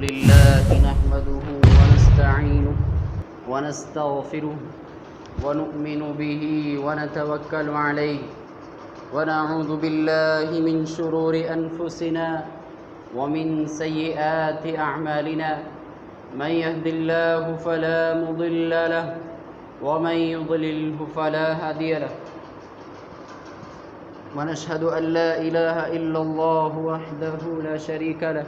لله نحمده ونستعينه ونستغفره ونؤمن به ونتوكل عليه ونعوذ بالله من شرور أنفسنا ومن سيئات أعمالنا من يهد الله فلا مضل له ومن يضلله فلا هادي له ونشهد أن لا إله إلا الله وحده لا شريك له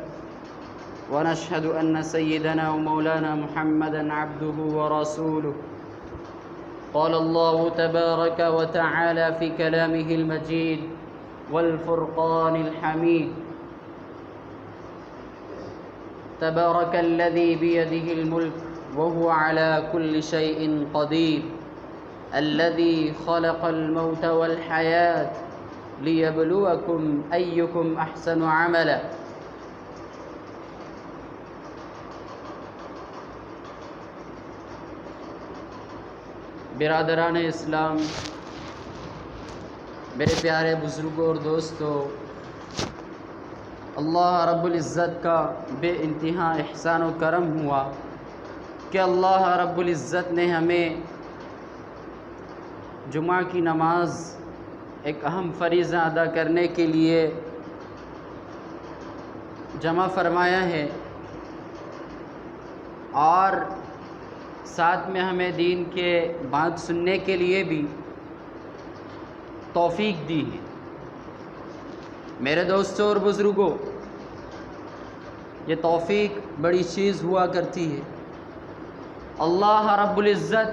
ونشهد أن سيدنا ومولانا محمدا عبده ورسوله قال الله تبارك وتعالى في كلامه المجيد والفرقان الحميد تبارك الذي بيده الملك وهو على كل شيء قدير الذي خلق الموت والحياة ليبلوكم أيكم أحسن عملا برادران اسلام، میرے پیارے بزرگوں اور دوستوں، اللہ رب العزت کا بے انتہا احسان و کرم ہوا کہ اللہ رب العزت نے ہمیں جمعہ کی نماز ایک اہم فریضہ ادا کرنے کے لیے جمع فرمایا ہے اور ساتھ میں ہمیں دین کے بات سننے کے لیے بھی توفیق دی ہے۔ میرے دوستوں اور بزرگوں، یہ توفیق بڑی چیز ہوا کرتی ہے۔ اللہ رب العزت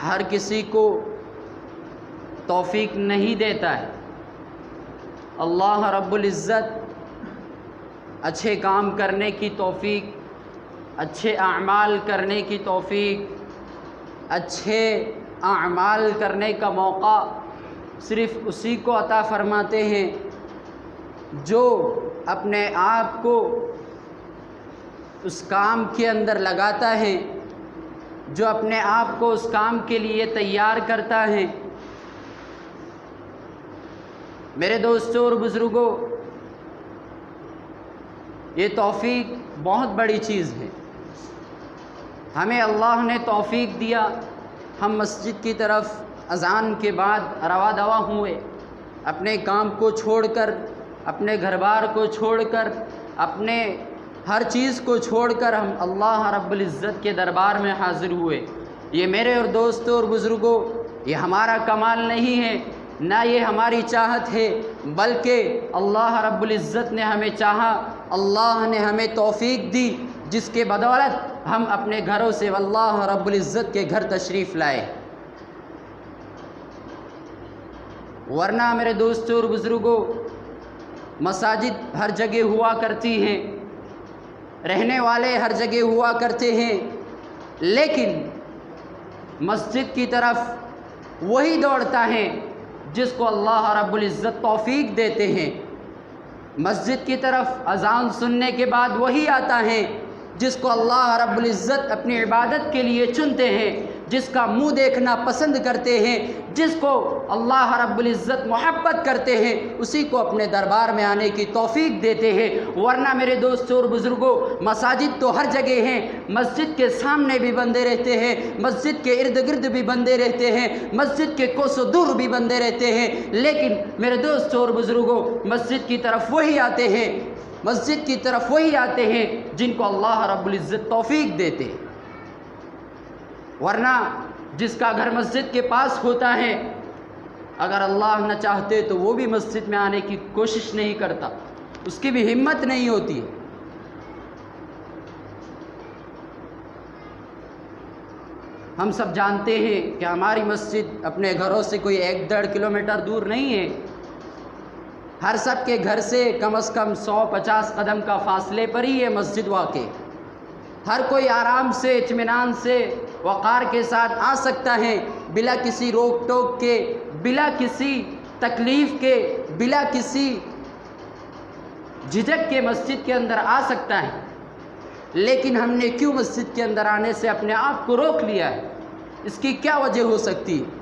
ہر کسی کو توفیق نہیں دیتا ہے۔ اللہ رب العزت اچھے کام کرنے کی توفیق، اچھے اعمال کرنے کی توفیق، اچھے اعمال کرنے کا موقع صرف اسی کو عطا فرماتے ہیں جو اپنے آپ کو اس کام کے اندر لگاتا ہے، جو اپنے آپ کو اس کام کے لیے تیار کرتا ہے۔ میرے دوستوں اور بزرگوں، یہ توفیق بہت بڑی چیز ہے۔ ہمیں اللہ نے توفیق دیا، ہم مسجد کی طرف اذان کے بعد رواں دوا ہوئے، اپنے کام کو چھوڑ کر، اپنے گھر بار کو چھوڑ کر، اپنے ہر چیز کو چھوڑ کر ہم اللہ رب العزت کے دربار میں حاضر ہوئے۔ یہ میرے اور دوستوں اور بزرگوں، یہ ہمارا کمال نہیں ہے، نہ یہ ہماری چاہت ہے، بلکہ اللہ رب العزت نے ہمیں چاہا، اللہ نے ہمیں توفیق دی، جس کے بدولت ہم اپنے گھروں سے اللہ رب العزت کے گھر تشریف لائے۔ ورنہ میرے دوستوں اور بزرگوں، مساجد ہر جگہ ہوا کرتی ہیں، رہنے والے ہر جگہ ہوا کرتے ہیں، لیکن مسجد کی طرف وہی دوڑتا ہے جس کو اللہ رب العزت توفیق دیتے ہیں۔ مسجد کی طرف اذان سننے کے بعد وہی آتا ہے جس کو اللہ رب العزت اپنی عبادت کے لیے چنتے ہیں، جس کا منہ دیکھنا پسند کرتے ہیں، جس کو اللہ رب العزت محبت کرتے ہیں، اسی کو اپنے دربار میں آنے کی توفیق دیتے ہیں۔ ورنہ میرے دوستوں اور بزرگوں، مساجد تو ہر جگہ ہیں، مسجد کے سامنے بھی بندے رہتے ہیں، مسجد کے ارد گرد بھی بندے رہتے ہیں، مسجد کے کوسوں دور بھی بندے رہتے ہیں، لیکن میرے دوستوں اور بزرگوں، مسجد کی طرف وہی آتے ہیں، مسجد کی طرف وہی آتے ہیں جن کو اللہ رب العزت توفیق دیتے۔ ورنہ جس کا گھر مسجد کے پاس ہوتا ہے، اگر اللہ نہ چاہتے تو وہ بھی مسجد میں آنے کی کوشش نہیں کرتا، اس کی بھی ہمت نہیں ہوتی۔ ہم سب جانتے ہیں کہ ہماری مسجد اپنے گھروں سے کوئی 1-1.5 کلومیٹر دور نہیں ہے، ہر سب کے گھر سے کم از کم 150 قدم کا فاصلے پر ہی یہ مسجد واقع۔ ہر کوئی آرام سے، اطمینان سے، وقار کے ساتھ آ سکتا ہے، بلا کسی روک ٹوک کے، بلا کسی تکلیف کے، بلا کسی جھجک کے مسجد کے اندر آ سکتا ہے۔ لیکن ہم نے کیوں مسجد کے اندر آنے سے اپنے آپ کو روک لیا ہے؟ اس کی کیا وجہ ہو سکتی ہے؟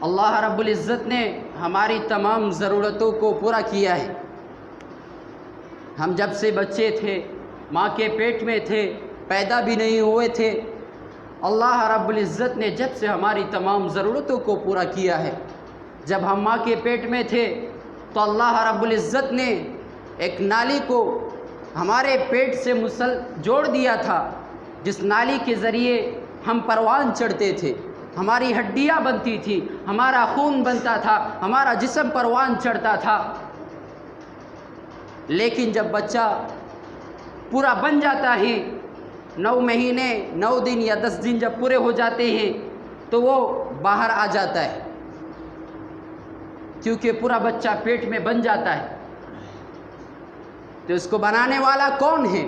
اللہ رب العزت نے ہماری تمام ضرورتوں کو پورا کیا ہے۔ ہم جب سے بچے تھے، ماں کے پیٹ میں تھے، پیدا بھی نہیں ہوئے تھے، اللہ رب العزت نے جب سے ہماری تمام ضرورتوں کو پورا کیا ہے۔ جب ہم ماں کے پیٹ میں تھے تو اللہ رب العزت نے ایک نالی کو ہمارے پیٹ سے جوڑ دیا تھا، جس نالی کے ذریعے ہم پروان چڑھتے تھے، ہماری ہڈیاں بنتی تھی، ہمارا خون بنتا تھا، ہمارا جسم پروان چڑھتا تھا۔ لیکن جب بچہ پورا بن جاتا ہے، 9 مہینے 9 دن یا 10 دن جب پورے ہو جاتے ہیں تو وہ باہر آ جاتا ہے، کیونکہ پورا بچہ پیٹ میں بن جاتا ہے۔ تو اس کو بنانے والا کون ہے؟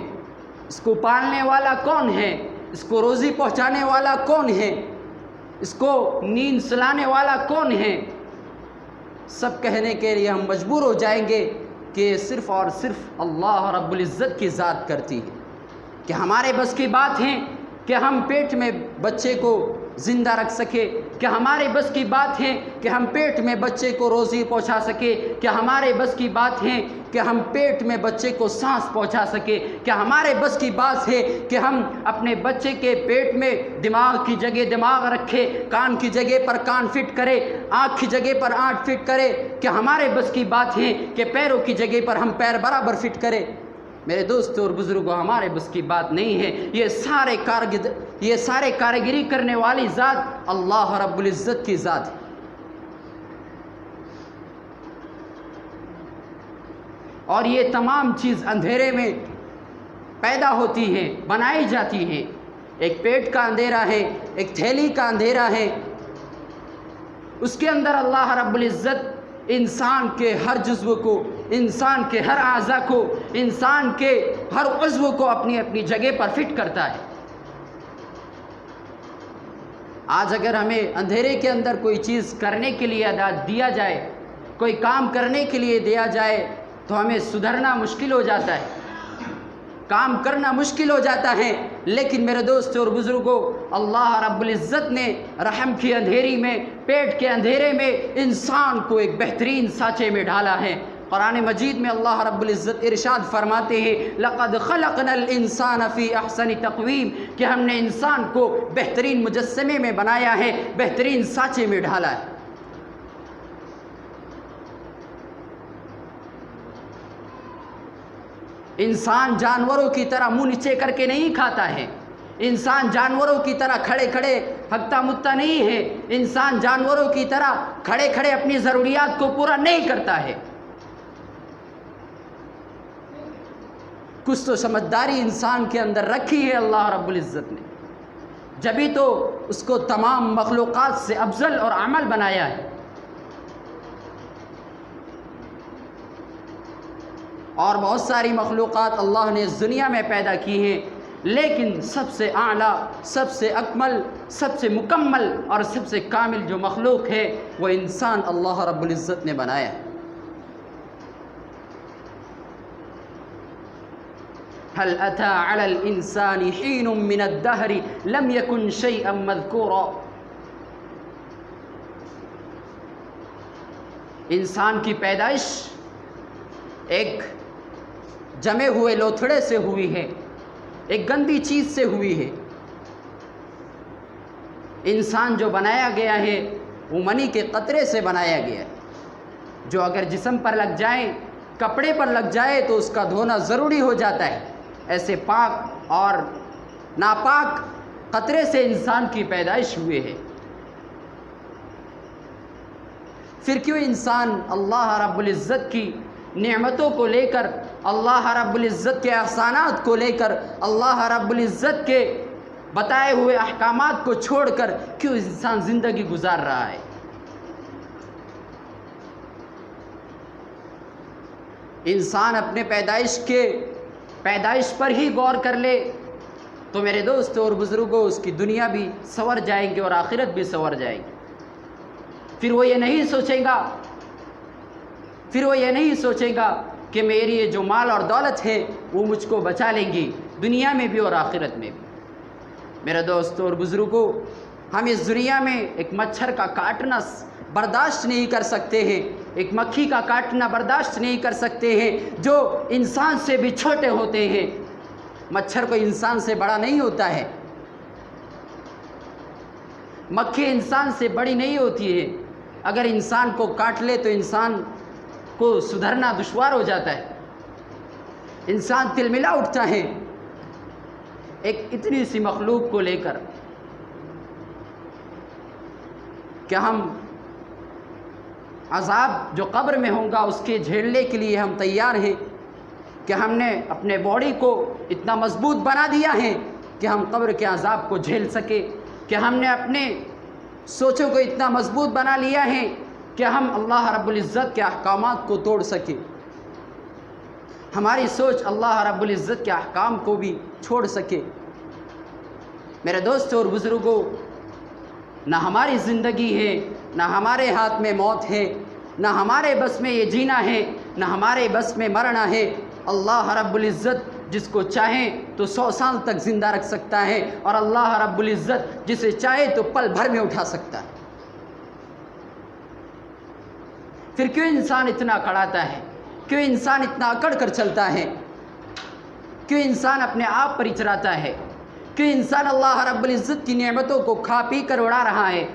اس کو پالنے والا کون ہے؟ اس کو روزی پہنچانے والا کون ہے؟ اس کو نیند سلانے والا کون ہے؟ سب کہنے کے لیے ہم مجبور ہو جائیں گے کہ صرف اور صرف اللہ رب العزت کی ذات کرتی ہے، کہ ہمارے بس کی بات ہے کہ ہم پیٹ میں بچے کو زندہ رکھ سکے، کہ ہمارے بس کی بات ہے کہ ہم پیٹ میں بچے کو روزی پہنچا سکے، کہ ہمارے بس کی بات ہے کہ ہم پیٹ میں بچے کو سانس پہنچا سکے، کہ ہمارے بس کی بات ہے کہ ہم اپنے بچے کے پیٹ میں دماغ کی جگہ دماغ رکھے، کان کی جگہ پر کان فٹ کرے، آنکھ کی جگہ پر آنکھ فٹ کرے، کہ ہمارے بس کی بات ہے کہ پیروں کی جگہ پر ہم پیر برابر فٹ کرے۔ میرے دوستوں اور بزرگوں، ہمارے بس کی بات نہیں ہے۔ یہ سارے کارگری کرنے والی ذات اللہ رب العزت کی ذات ہے۔ اور یہ تمام چیز اندھیرے میں پیدا ہوتی ہے، بنائی جاتی ہے۔ ایک پیٹ کا اندھیرا ہے، ایک تھیلی کا اندھیرا ہے، اس کے اندر اللہ رب العزت انسان کے ہر جزو کو، انسان کے ہر اعضاء کو، انسان کے ہر عضو کو اپنی اپنی جگہ پر فٹ کرتا ہے۔ آج اگر ہمیں اندھیرے کے اندر کوئی چیز کرنے کے لیے دیا جائے، کوئی کام کرنے کے لیے دیا جائے تو ہمیں سدھرنا مشکل ہو جاتا ہے، کام کرنا مشکل ہو جاتا ہے۔ لیکن میرے دوستوں اور بزرگوں، اللہ رب العزت نے رحم کی اندھیری میں، پیٹ کے اندھیرے میں انسان کو ایک بہترین سانچے میں ڈالا ہے۔ قرآن مجید میں اللہ رب العزت ارشاد فرماتے ہیں، لَقَدْ خَلَقْنَا الْإِنسَانَ فِي أَحْسَنِ تَقْوِيمٍ، کہ ہم نے انسان کو بہترین مجسمے میں بنایا ہے، بہترین سانچے میں ڈھالا ہے۔ انسان جانوروں کی طرح منہ نیچے کر کے نہیں کھاتا ہے، انسان جانوروں کی طرح کھڑے کھڑے ہگتا متا نہیں ہے، انسان جانوروں کی طرح کھڑے کھڑے اپنی ضروریات کو پورا نہیں کرتا ہے۔ کچھ تو سمجھداری انسان کے اندر رکھی ہے اللہ رب العزت نے، جبھی تو اس کو تمام مخلوقات سے افضل اور عمل بنایا ہے۔ اور بہت ساری مخلوقات اللہ نے اس دنیا میں پیدا کی ہیں، لیکن سب سے اعلیٰ، سب سے اکمل، سب سے مکمل اور سب سے کامل جو مخلوق ہے وہ انسان اللہ رب العزت نے بنایا ہے۔ هل أتى على الإنسان حين من الدهر لم يكن شيئا مذكورا، انسان کی پیدائش ایک جمے ہوئے لوتھڑے سے ہوئی ہے، ایک گندی چیز سے ہوئی ہے۔ انسان جو بنایا گیا ہے وہ منی کے قطرے سے بنایا گیا ہے، جو اگر جسم پر لگ جائے، کپڑے پر لگ جائے تو اس کا دھونا ضروری ہو جاتا ہے۔ ایسے پاک اور ناپاک قطرے سے انسان کی پیدائش ہوئی ہے۔ پھر کیوں انسان اللہ رب العزت کی نعمتوں کو لے کر، اللہ رب العزت کے احسانات کو لے کر، اللہ رب العزت کے بتائے ہوئے احکامات کو چھوڑ کر کیوں انسان زندگی گزار رہا ہے؟ انسان اپنے پیدائش پر ہی غور کر لے تو میرے دوستوں اور بزرگوں، اس کی دنیا بھی سنور جائے گی اور آخرت بھی سنور جائے گی۔ پھر وہ یہ نہیں سوچے گا کہ میری یہ جو مال اور دولت ہے وہ مجھ کو بچا لیں گی دنیا میں بھی اور آخرت میں بھی۔ میرے دوستوں اور بزرگوں، ہم اس دنیا میں ایک مچھر کا برداشت نہیں کر سکتے ہیں، ایک مکھی کا کاٹنا برداشت نہیں کر سکتے ہیں جو انسان سے بھی چھوٹے ہوتے ہیں۔ مچھر کوئی انسان سے بڑا نہیں ہوتا ہے، مکھی انسان سے بڑی نہیں ہوتی ہے، اگر انسان کو کاٹ لے تو انسان کو سدھرنا دشوار ہو جاتا ہے، انسان تلملا اٹھتا ہے ایک اتنی سی مخلوق کو لے کر۔ کہ ہم عذاب جو قبر میں ہوگا اس کے جھیلنے کے لیے ہم تیار ہیں، کہ ہم نے اپنے باڈی کو اتنا مضبوط بنا دیا ہے کہ ہم قبر کے عذاب کو جھیل سکے، کہ ہم نے اپنے سوچوں کو اتنا مضبوط بنا لیا ہے کہ ہم اللہ رب العزت کے احکامات کو توڑ سکیں، ہماری سوچ اللہ رب العزت کے احکام کو بھی چھوڑ سکے۔ میرے دوستوں اور بزرگوں، نہ ہماری زندگی ہے، نہ ہمارے ہاتھ میں موت ہے، نہ ہمارے بس میں یہ جینا ہے، نہ ہمارے بس میں مرنا ہے۔ اللہ رب العزت جس کو چاہے تو 100 سال تک زندہ رکھ سکتا ہے، اور اللہ رب العزت جسے چاہے تو پل بھر میں اٹھا سکتا ہے۔ پھر کیوں انسان اتنا کڑاتا ہے؟ کیوں انسان اتنا اکڑ کر چلتا ہے؟ کیوں انسان اپنے آپ پر اتراتا ہے؟ کیوں انسان اللہ رب العزت کی نعمتوں کو کھا پی کر اڑا رہا ہے؟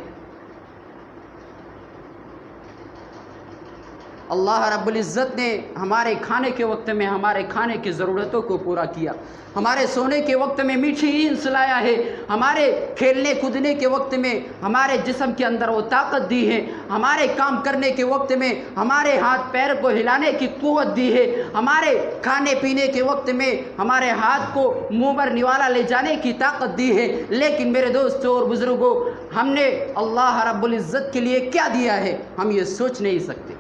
اللہ رب العزت نے ہمارے کھانے کے وقت میں ہمارے کھانے کی ضرورتوں کو پورا کیا، ہمارے سونے کے وقت میں میٹھی نیند سلایا ہے، ہمارے کھیلنے کودنے کے وقت میں ہمارے جسم کے اندر وہ طاقت دی ہے، ہمارے کام کرنے کے وقت میں ہمارے ہاتھ پیر کو ہلانے کی قوت دی ہے، ہمارے کھانے پینے کے وقت میں ہمارے ہاتھ کو منہ پر نوالا لے جانے کی طاقت دی ہے۔ لیکن میرے دوستوں اور بزرگوں، ہم نے اللہ رب العزت کے لیے کیا دیا ہے ہم یہ سوچ نہیں سکتے۔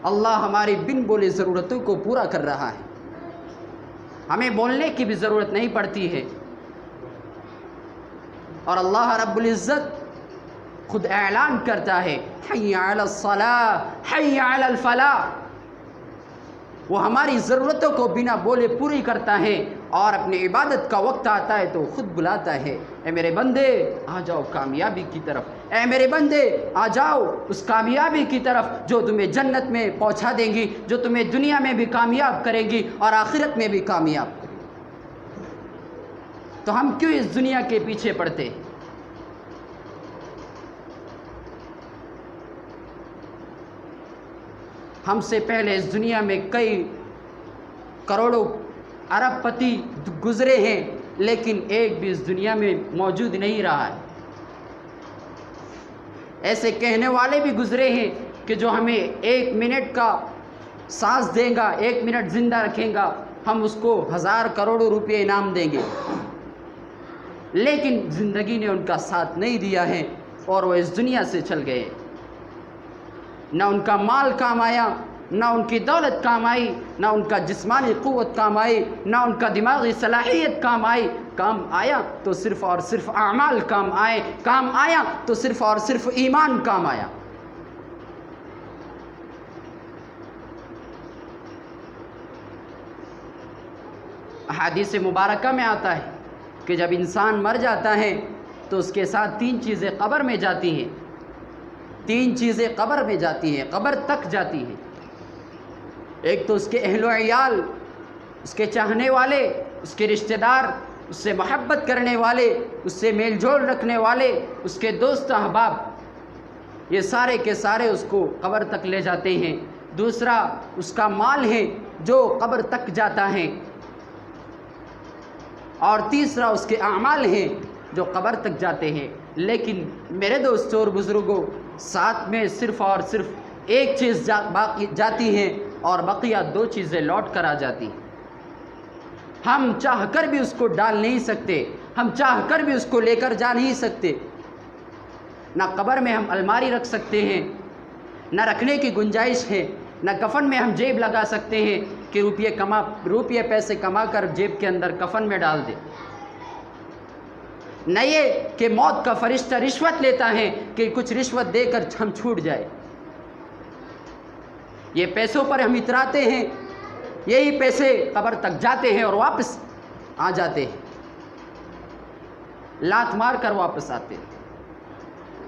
اللہ ہماری بن بولے ضرورتوں کو پورا کر رہا ہے، ہمیں بولنے کی بھی ضرورت نہیں پڑتی ہے، اور اللہ رب العزت خود اعلان کرتا ہے حی علی الصلاۃ حی علی الفلاح، وہ ہماری ضرورتوں کو بنا بولے پوری کرتا ہے، اور اپنی عبادت کا وقت آتا ہے تو خود بلاتا ہے، اے میرے بندے آ جاؤ کامیابی کی طرف، اے میرے بندے آ جاؤ اس کامیابی کی طرف جو تمہیں جنت میں پہنچا دیں گی، جو تمہیں دنیا میں بھی کامیاب کرے گی اور آخرت میں بھی کامیاب کرے گی۔ تو ہم کیوں اس دنیا کے پیچھے پڑتے؟ ہم سے پہلے اس دنیا میں کئی کروڑوں ارب پتی گزرے ہیں، لیکن ایک بھی اس دنیا میں موجود نہیں رہا ہے۔ ایسے کہنے والے بھی گزرے ہیں کہ جو ہمیں 1 منٹ کا سانس دے گا، 1 منٹ زندہ رکھیں گا، ہم اس کو 1000 کروڑ روپے انعام دیں گے، لیکن زندگی نے ان کا ساتھ نہیں دیا ہے اور وہ اس دنیا سے چل گئے۔ نہ ان کا مال کام آیا، نہ ان کی دولت کام آئی، نہ ان کا جسمانی قوت کام آئی، نہ ان کا دماغی صلاحیت کام آئی۔ کام آیا تو صرف اور صرف اعمال کام آئے، کام آیا تو صرف اور صرف ایمان کام آیا۔ احادیث مبارکہ میں آتا ہے کہ جب انسان مر جاتا ہے تو اس کے ساتھ 3 چیزیں قبر میں جاتی ہیں، 3 چیزیں قبر میں جاتی ہیں، قبر تک جاتی ہیں۔ ایک تو اس کے اہل و عیال، اس کے چاہنے والے، اس کے رشتہ دار، اس سے محبت کرنے والے، اس سے میل جول رکھنے والے، اس کے دوست احباب، یہ سارے کے سارے اس کو قبر تک لے جاتے ہیں۔ دوسرا اس کا مال ہے جو قبر تک جاتا ہے، اور تیسرا اس کے اعمال ہیں جو قبر تک جاتے ہیں۔ لیکن میرے دوستوں اور بزرگوں، ساتھ میں صرف اور صرف ایک چیز باقی جاتی ہے اور بقیہ 2 چیزیں لوٹ کر آ جاتی ہیں۔ ہم چاہ کر بھی اس کو ڈال نہیں سکتے، ہم چاہ کر بھی اس کو لے کر جا نہیں سکتے۔ نہ قبر میں ہم الماری رکھ سکتے ہیں، نہ رکھنے کی گنجائش ہے، نہ کفن میں ہم جیب لگا سکتے ہیں کہ روپیے پیسے کما کر جیب کے اندر کفن میں ڈال دیں، نہ یہ کہ موت کا فرشتہ رشوت لیتا ہے کہ کچھ رشوت دے کر ہم چھوٹ جائے۔ یہ پیسوں پر ہم اتراتے ہیں، یہی پیسے قبر تک جاتے ہیں اور واپس آ جاتے ہیں، لات مار کر واپس آتے ہیں۔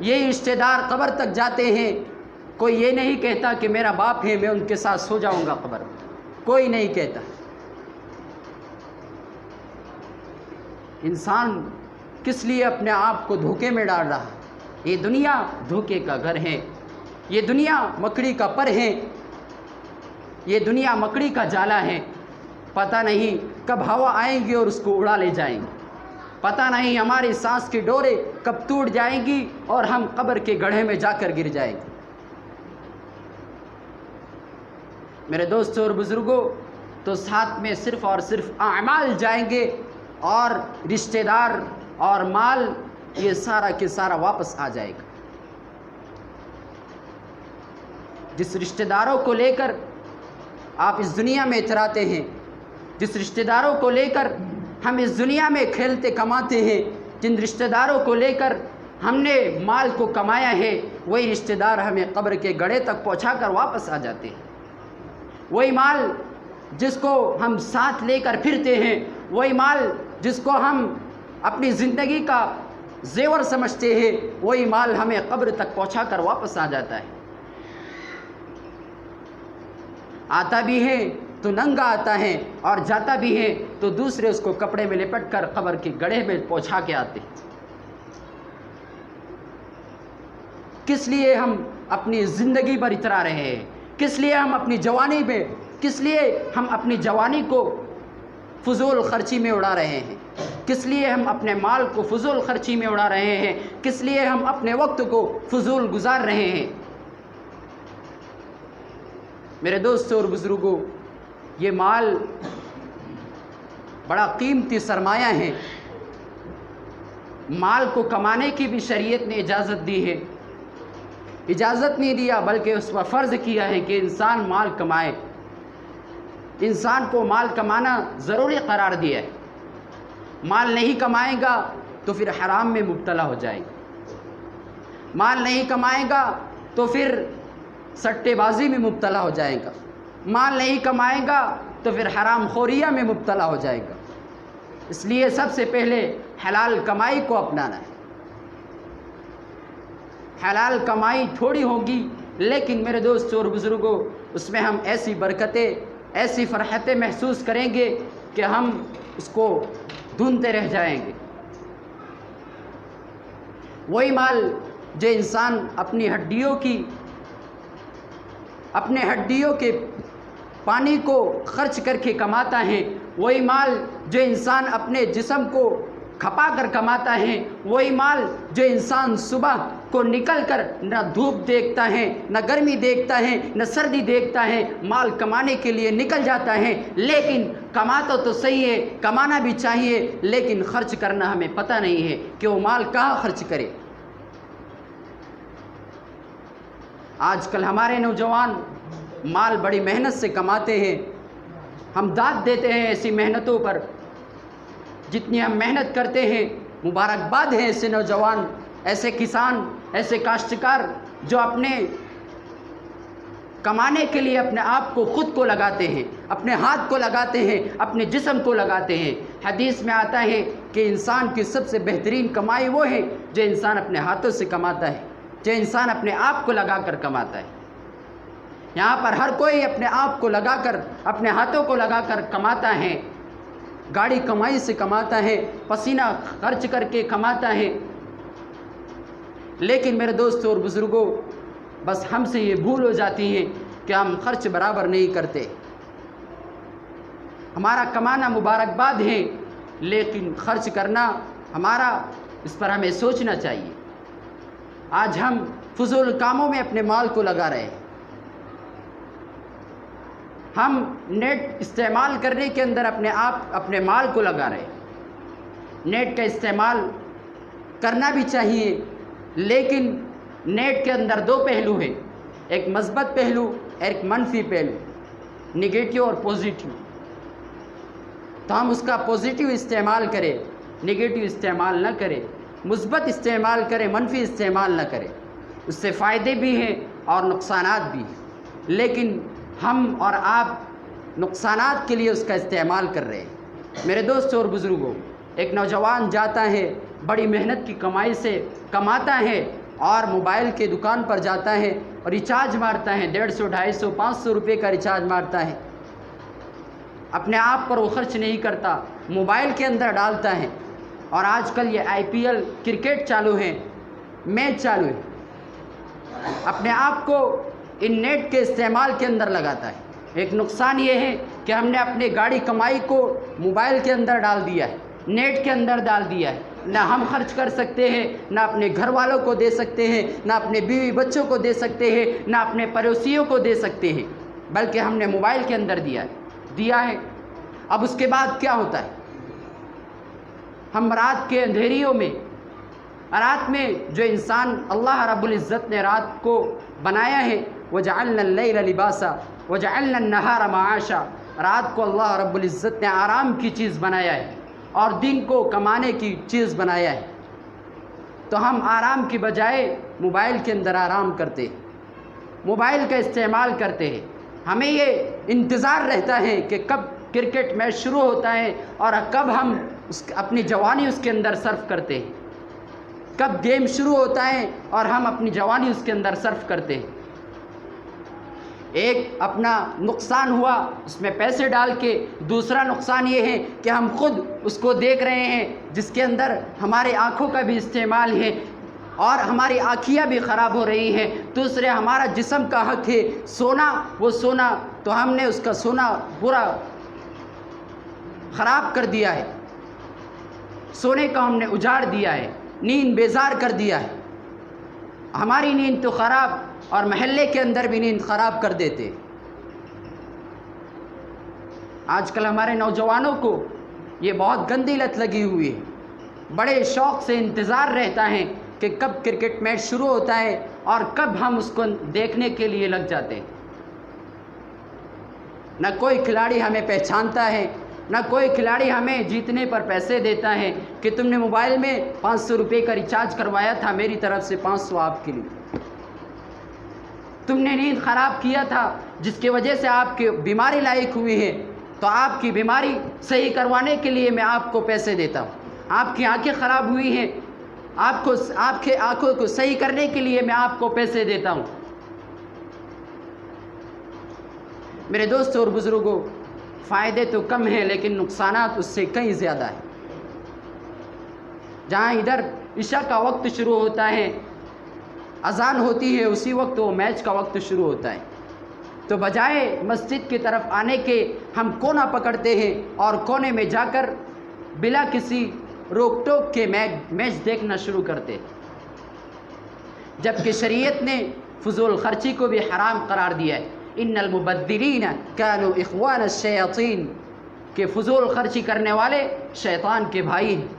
یہی رشتہ دار قبر تک جاتے ہیں، کوئی یہ نہیں کہتا کہ میرا باپ ہے میں ان کے ساتھ سو جاؤں گا قبر میں، کوئی نہیں کہتا۔ انسان کس لیے اپنے آپ کو دھوکے میں ڈال رہا ہے؟ یہ دنیا دھوکے کا گھر ہے، یہ دنیا مکڑی کا پر ہے، یہ دنیا مکڑی کا جالا ہے۔ پتہ نہیں کب ہوا آئیں گی اور اس کو اڑا لے جائیں گی، پتہ نہیں ہماری سانس کی ڈوریں کب ٹوٹ جائیں گی اور ہم قبر کے گڑھے میں جا کر گر جائیں گے۔ میرے دوستوں اور بزرگوں، تو ساتھ میں صرف اور صرف اعمال جائیں گے، اور رشتہ دار اور مال یہ سارا کے سارا واپس آ جائے گا۔ جس رشتہ داروں کو لے کر آپ اس دنیا میں اتراتے ہیں، جس رشتہ داروں کو لے کر ہم اس دنیا میں کھیلتے کماتے ہیں، جن رشتہ داروں کو لے کر ہم نے مال کو کمایا ہے، وہی رشتہ دار ہمیں قبر کے گڑھے تک پہنچا کر واپس آ جاتے ہیں۔ وہی مال جس کو ہم ساتھ لے کر پھرتے ہیں، وہی مال جس کو ہم اپنی زندگی کا زیور سمجھتے ہیں، وہی مال ہمیں قبر تک پہنچا کر واپس آ جاتا ہے۔ آتا بھی ہے تو ننگا آتا ہے، اور جاتا بھی ہے تو دوسرے اس کو کپڑے میں لپٹ کر قبر کے گڑھے میں پہنچا کے آتے ہیں۔ کس لیے ہم اپنی زندگی پر اترا رہے ہیں؟ کس لیے ہم اپنی جوانی میں، کس لیے ہم اپنی جوانی کو فضول خرچی میں اڑا رہے ہیں؟ کس لیے ہم اپنے مال کو فضول خرچی میں اڑا رہے ہیں؟ کس لیے ہم اپنے وقت کو فضول گزار رہے ہیں؟ میرے دوستوں اور بزرگوں، یہ مال بڑا قیمتی سرمایہ ہے۔ مال کو کمانے کی بھی شریعت نے اجازت دی ہے، اجازت نہیں دیا بلکہ اس پر فرض کیا ہے کہ انسان مال کمائے۔ انسان کو مال کمانا ضروری قرار دیا ہے۔ مال نہیں کمائے گا تو پھر حرام میں مبتلا ہو جائے گا، مال نہیں کمائے گا تو پھر سٹے بازی میں مبتلا ہو جائے گا، مال نہیں کمائے گا تو پھر حرام خوریہ میں مبتلا ہو جائے گا۔ اس لیے سب سے پہلے حلال کمائی کو اپنانا ہے۔ حلال کمائی تھوڑی ہوگی، لیکن میرے دوستوں اور بزرگوں، اس میں ہم ایسی برکتیں، ایسی فرحتیں محسوس کریں گے کہ ہم اس کو ڈھونڈتے رہ جائیں گے۔ وہی مال جو انسان اپنی ہڈیوں کے پانی کو خرچ کر کے کماتا ہے، وہی مال جو انسان اپنے جسم کو کھپا کر کماتا ہے، وہی مال جو انسان صبح کو نکل کر نہ دھوپ دیکھتا ہے، نہ گرمی دیکھتا ہے، نہ سردی دیکھتا ہے، مال کمانے کے لیے نکل جاتا ہے، لیکن کماتا تو صحیح ہے، کمانا بھی چاہیے، لیکن خرچ کرنا ہمیں پتہ نہیں ہے کہ وہ مال کہاں خرچ کرے۔ آج کل ہمارے نوجوان مال بڑی محنت سے کماتے ہیں، ہم داد دیتے ہیں ایسی محنتوں پر، جتنی ہم محنت کرتے ہیں۔ مبارکباد ہے ایسے نوجوان، ایسے کسان، ایسے کاشتکار جو اپنے کمانے کے لیے اپنے آپ کو، خود کو لگاتے ہیں، اپنے ہاتھ کو لگاتے ہیں، اپنے جسم کو لگاتے ہیں۔ حدیث میں آتا ہے کہ انسان کی سب سے بہترین کمائی وہ ہے جو انسان اپنے ہاتھوں سے کماتا ہے، جو انسان اپنے آپ کو لگا کر کماتا ہے۔ یہاں پر ہر کوئی اپنے آپ کو لگا کر، اپنے ہاتھوں کو لگا کر کماتا ہے، گاڑی کمائی سے کماتا ہے، پسینہ خرچ کر کے کماتا ہے۔ لیکن میرے دوستوں اور بزرگوں، بس ہم سے یہ بھول ہو جاتی ہے کہ ہم خرچ برابر نہیں کرتے۔ ہمارا کمانا مبارکباد ہے، لیکن خرچ کرنا ہمارا، اس پر ہمیں سوچنا چاہیے۔ آج ہم فضول کاموں میں اپنے مال کو لگا رہے ہیں۔ ہم نیٹ استعمال کرنے کے اندر اپنے مال کو لگا رہے ہیں۔ نیٹ کا استعمال کرنا بھی چاہیے، لیکن نیٹ کے اندر دو پہلو ہیں، ایک مثبت پہلو، ایک منفی پہلو، نگیٹو اور پوزیٹیو۔ تو ہم اس کا پوزیٹیو استعمال کریں، نگیٹو استعمال نہ کریں، مثبت استعمال کریں، منفی استعمال نہ کریں۔ اس سے فائدے بھی ہیں اور نقصانات بھی ہیں، لیکن ہم اور آپ نقصانات کے لیے اس کا استعمال کر رہے ہیں۔ میرے دوستوں اور بزرگوں، ایک نوجوان جاتا ہے، بڑی محنت کی کمائی سے کماتا ہے، اور موبائل کے دکان پر جاتا ہے اور ریچارج مارتا ہے، 150 250 500 روپے کا ریچارج مارتا ہے، اپنے آپ پر وہ خرچ نہیں کرتا، موبائل کے اندر ڈالتا ہے۔ اور آج کل یہ IPL کرکٹ چالو ہے، میچ چالو ہے، اپنے آپ کو ان نیٹ کے استعمال کے اندر لگاتا ہے۔ ایک نقصان یہ ہے کہ ہم نے اپنے گاڑی کمائی کو موبائل کے اندر ڈال دیا ہے، نیٹ کے اندر ڈال دیا ہے، نہ ہم خرچ کر سکتے ہیں، نہ اپنے گھر والوں کو دے سکتے ہیں، نہ اپنے بیوی بچوں کو دے سکتے ہیں، نہ اپنے پڑوسیوں کو دے سکتے ہیں، بلکہ ہم نے موبائل کے اندر دیا ہے۔ اب اس کے بعد کیا ہوتا ہے؟ ہم رات کے اندھیریوں میں، رات میں جو انسان اللہ رب العزت نے رات کو بنایا ہے، وَجَعَلْنَا اللَّيْلَ لِبَاسًا وَجَعَلْنَا النَّهَارَ مَعَاشًا، رات کو اللہ رب العزت نے آرام کی چیز بنایا ہے اور دن کو کمانے کی چیز بنایا ہے۔ تو ہم آرام کی بجائے موبائل کے اندر آرام کرتے ہیں، موبائل کا استعمال کرتے ہیں۔ ہمیں یہ انتظار رہتا ہے کہ کب کرکٹ میچ شروع ہوتا ہے اور کب ہم اپنی جوانی اس کے اندر صرف کرتے ہیں، کب گیم شروع ہوتا ہے اور ہم اپنی جوانی اس کے اندر صرف کرتے ہیں۔ ایک اپنا نقصان ہوا اس میں پیسے ڈال کے، دوسرا نقصان یہ ہے کہ ہم خود اس کو دیکھ رہے ہیں جس کے اندر ہمارے آنکھوں کا بھی استعمال ہے اور ہماری آنکھیاں بھی خراب ہو رہی ہیں۔ دوسرے ہمارا جسم کا حق ہے سونا، وہ سونا تو ہم نے اس کا سونا پورا خراب کر دیا ہے، سونے کا ہم نے اجاڑ دیا ہے، نیند بیزار کر دیا ہے۔ ہماری نیند تو خراب اور محلے کے اندر بھی نیند خراب کر دیتے۔ آج کل ہمارے نوجوانوں کو یہ بہت گندی لت لگی ہوئی ہے، بڑے شوق سے انتظار رہتا ہے کہ کب کرکٹ میچ شروع ہوتا ہے اور کب ہم اس کو دیکھنے کے لیے لگ جاتے ہیں۔ نہ کوئی کھلاڑی ہمیں پہچانتا ہے، نہ کوئی کھلاڑی ہمیں جیتنے پر پیسے دیتا ہے کہ تم نے موبائل میں 500 روپے کا ریچارج کروایا تھا، میری طرف سے 500 آپ کے لیے، تم نے نیند خراب کیا تھا جس کی وجہ سے آپ کی بیماری لاحق ہوئی ہے، تو آپ کی بیماری صحیح کروانے کے لیے میں آپ کو پیسے دیتا ہوں۔ آپ کی آنکھیں خراب ہوئی ہیں، آپ کے آنکھوں کو صحیح کرنے کے لیے میں آپ کو پیسے دیتا ہوں۔ میرے دوستوں اور بزرگوں، فائدے تو کم ہیں لیکن نقصانات اس سے کئی زیادہ ہیں۔ جہاں ادھر عشاء کا وقت شروع ہوتا ہے، اذان ہوتی ہے، اسی وقت وہ میچ کا وقت شروع ہوتا ہے، تو بجائے مسجد کی طرف آنے کے ہم کونا پکڑتے ہیں اور کونے میں جا کر بلا کسی روک ٹوک کے میچ دیکھنا شروع کرتے ہیں، جبکہ شریعت نے فضول خرچی کو بھی حرام قرار دیا ہے۔ ان المبذرین کانوا اخوان الشیاطین، کہ فضول خرچی کرنے والے شیطان کے بھائی ہیں۔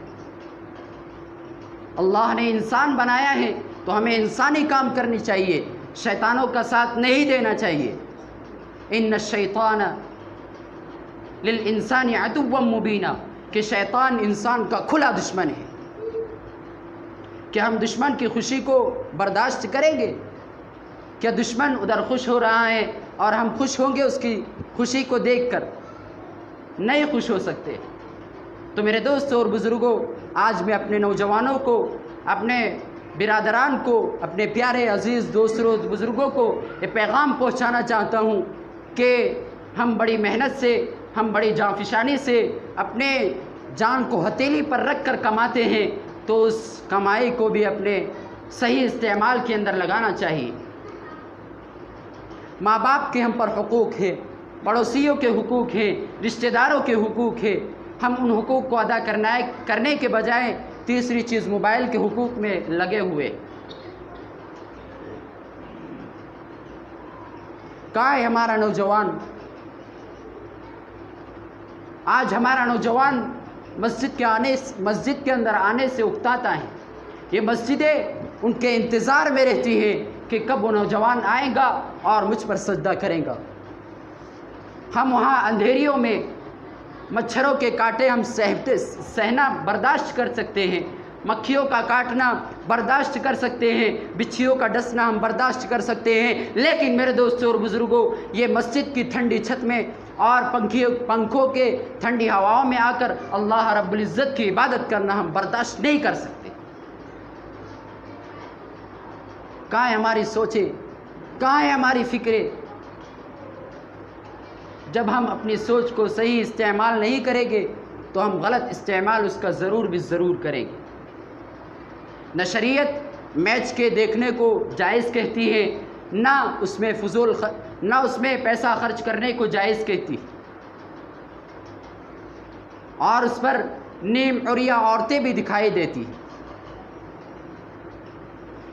اللہ نے انسان بنایا ہے تو ہمیں انسانی کام کرنی چاہیے، شیطانوں کا ساتھ نہیں دینا چاہیے۔ ان الشیطان للانسان عدو مبین، کہ شیطان انسان کا کھلا دشمن ہے۔ کہ ہم دشمن کی خوشی کو برداشت کریں گے؟ کیا دشمن ادھر خوش ہو رہا ہے اور ہم خوش ہوں گے اس کی خوشی کو دیکھ کر؟ نہیں خوش ہو سکتے۔ تو میرے دوستوں اور بزرگوں، آج میں اپنے نوجوانوں کو، اپنے برادران کو، اپنے پیارے عزیز دوستوں بزرگوں کو یہ پیغام پہنچانا چاہتا ہوں کہ ہم بڑی محنت سے، ہم بڑی جانفشانی سے اپنے جان کو ہتھیلی پر رکھ کر کماتے ہیں، تو اس کمائی کو بھی اپنے صحیح استعمال کے اندر لگانا چاہیے۔ ماں باپ کے ہم پر حقوق ہیں، پڑوسیوں کے حقوق ہیں، رشتہ داروں کے حقوق ہیں، ہم ان حقوق کو ادا کرنے کے بجائے تیسری چیز موبائل کے حقوق میں لگے ہوئے۔ کہاں ہے ہمارا نوجوان؟ آج ہمارا نوجوان مسجد کے اندر آنے سے اکتاتا ہے۔ یہ مسجدیں ان کے انتظار میں رہتی ہیں کہ کب وہ نوجوان آئے گا اور مجھ پر سجدہ کریں گا۔ ہم وہاں اندھیریوں میں مچھروں کے کاٹے ہم سہنا برداشت کر سکتے ہیں، مکھیوں کا کاٹنا برداشت کر سکتے ہیں، بچھیوں کا ڈسنا ہم برداشت کر سکتے ہیں، لیکن میرے دوستوں اور بزرگوں، یہ مسجد کی ٹھنڈی چھت میں اور پنکھوں کے ٹھنڈی ہواؤں میں آ کر اللہ رب العزت کی عبادت کرنا ہم برداشت نہیں کر سکتے۔ کہاں ہیں ہماری سوچیں، کہاں ہیں ہماری فکریں؟ جب ہم اپنی سوچ کو صحیح استعمال نہیں کریں گے تو ہم غلط استعمال اس کا ضرور بھی ضرور کریں گے۔ نہ شریعت میچ کے دیکھنے کو جائز کہتی ہے، نہ اس میں پیسہ خرچ کرنے کو جائز کہتی، اور اس پر نیم عریہ عورتیں بھی دکھائی دیتی۔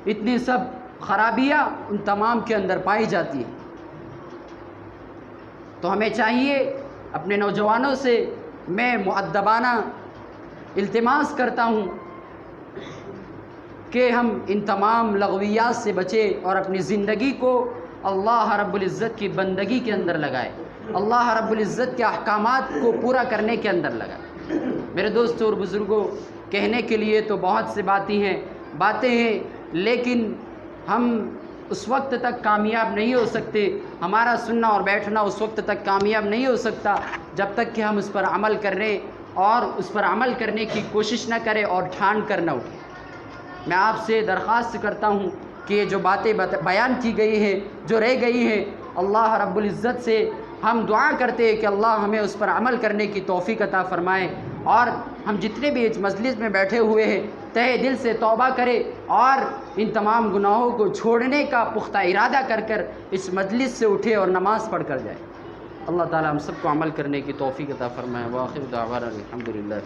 اتنی سب خرابیاں ان تمام کے اندر پائی جاتی ہیں۔ تو ہمیں چاہیے، اپنے نوجوانوں سے میں مؤدبانہ التماس کرتا ہوں کہ ہم ان تمام لغویات سے بچیں اور اپنی زندگی کو اللہ رب العزت کی بندگی کے اندر لگائیں، اللہ رب العزت کے احکامات کو پورا کرنے کے اندر لگائیں۔ میرے دوستوں اور بزرگوں، کہنے کے لیے تو بہت سے باتیں ہیں، لیکن ہم اس وقت تک کامیاب نہیں ہو سکتے، ہمارا سننا اور بیٹھنا اس وقت تک کامیاب نہیں ہو سکتا جب تک کہ ہم اس پر عمل کرنے اور اس پر عمل کرنے کی کوشش نہ کریں اور ٹھان کر نہ اٹھیں۔ میں آپ سے درخواست کرتا ہوں کہ یہ جو باتیں بیان کی گئی ہیں، جو رہ گئی ہیں، اللہ رب العزت سے ہم دعا کرتے ہیں کہ اللہ ہمیں اس پر عمل کرنے کی توفیق عطا فرمائے، اور ہم جتنے بھی اس مجلس میں بیٹھے ہوئے ہیں تہہ دل سے توبہ کرے اور ان تمام گناہوں کو چھوڑنے کا پختہ ارادہ کر اس مجلس سے اٹھے اور نماز پڑھ کر جائے۔ اللہ تعالی ہم سب کو عمل کرنے کی توفیق عطا فرمائے۔ وآخر دعوانا الحمدللہ۔